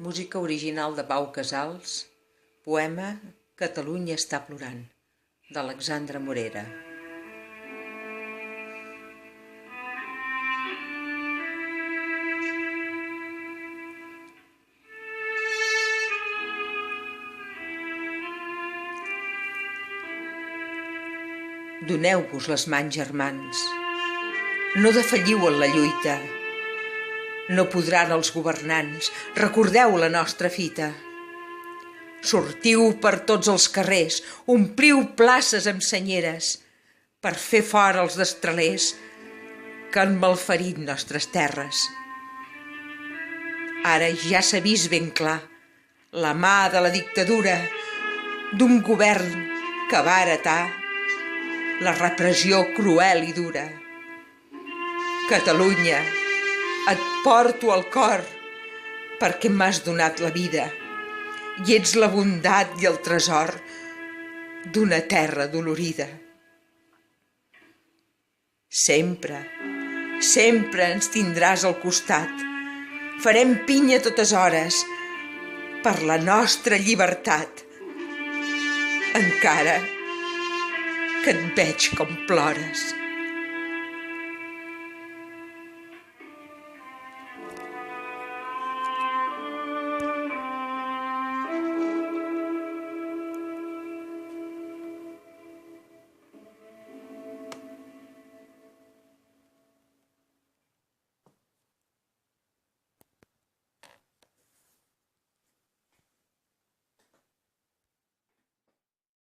Música original de Pau Casals, poema Catalunya està plorant, d'Alexandre Morera. Doneu-vos les mans, germans. No defalliu en la lluita. No podran els governants. Recordeu la nostra fita. Sortiu per tots els carrers, ompliu places amb senyeres per fer fora els destralers que han malferit nostres terres. Ara ja s'ha vist ben clar la mà de la dictadura d'un govern que va heretar la repressió cruel i dura. Catalunya, et porto al cor perquè m'has donat la vida i ets la bondat i el tresor d'una terra dolorida. Sempre, sempre ens tindràs al costat. Farem pinya a totes hores per la nostra llibertat. Encara que et veig com plores.